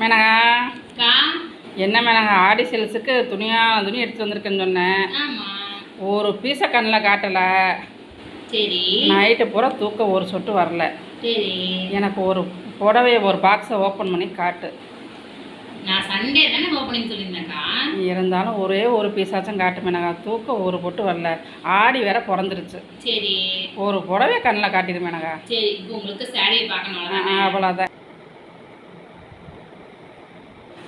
மேனகா அக்கா என்ன மேனகா ஆடி சேல்ஸுக்கு துணி எடுத்துட்டு வந்திருக்கேன்னு சொன்னேன். ஆமா ஒரு பீஸை கண்ணில் காட்டலை. சரி நைட்டு பூரா தூக்கம் ஒரு சொட்டு வரல. சரி எனக்கு ஒரு புடவைய ஒரு பாக்ஸை ஓப்பன் பண்ணி காட்டு. நான் சண்டே தானே ஓப்பனிங் சொல்லியிருந்தேன்க்கா. இருந்தாலும் ஒரே ஒரு பீஸாச்சும் காட்டு மேனகா. தூக்கம் ஒரு பொட்டு வரல. ஆடி வேற பிறந்துருச்சு. சரி ஒரு புடவைய கண்ணில் காட்டிடு மேனகா. சரி இப்போ உங்களுக்கு சாரியை பார்க்கணும். அவ்வளோதான்.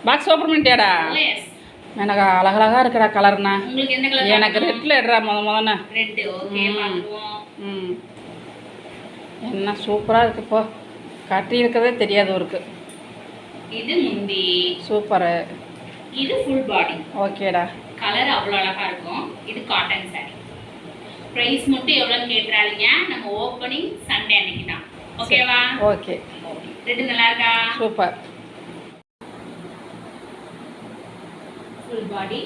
Box open பண்ணிட்டியாடா? மேனகா அழகழகா இருக்கிற கலர்னா. உங்களுக்கு எந்த கலர்? எனக்கு ரெட்டில் எடுறா முதல்ல. ரெட் ஓகே பார்ப்போம். என்ன சூப்பராக இருக்கு. இப்போ கட்டி இருக்கவே தெரியாது ஒருக்கு. இது முந்தி சூப்பரு. இது ஃபுல் பாடி. ஓகேடா. கலர் அவ்வளோ அழகா இருக்கும். இது காட்டன் சாரி. ப்ரைஸ் மட்டும் எவ்வளோன்னு கேட்டுறாதீங்க. நம்ம ஓப்பனிங் சண்டே அன்னைக்கு தான். ஓகேவா? ஓகே. ரெட் நல்லா இருக்கா? Super. Full body.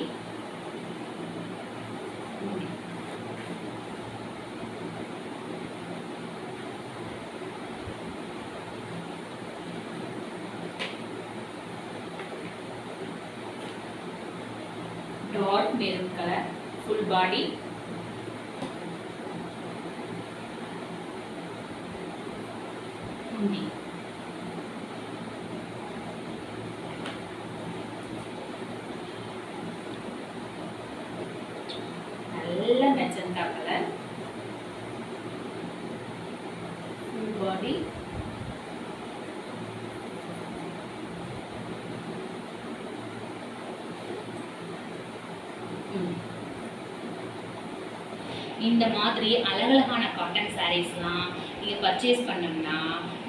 Dark maroon colour full body. நல்ல மெஜந்தா கலர் ஃபுல் பாடி. இந்த மாதிரி அழகழகான காட்டன் சாரீஸ்லாம் நீங்கள் பர்ச்சேஸ் பண்ணோம்னா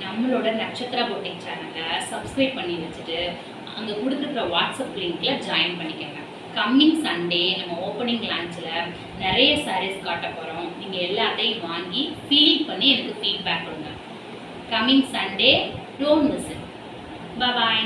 நம்மளோட நட்சத்திரா பொட்டிக் சேனலை சப்ஸ்கிரைப் பண்ணி வச்சுட்டு அங்கே கொடுத்துருக்குற வாட்ஸ்அப் லிங்க்கில் ஜாயின் பண்ணிக்கோங்க. கம்மிங் சண்டே நம்ம ஓப்பனிங் லான்ச்சில் நிறைய சாரீஸ் காட்ட போகிறோம். நீங்கள் எல்லாத்தையும் வாங்கி ஃபீல் பண்ணி எனக்கு ஃபீட்பேக் கொடுங்க. Coming Sunday, don't miss it. Bye.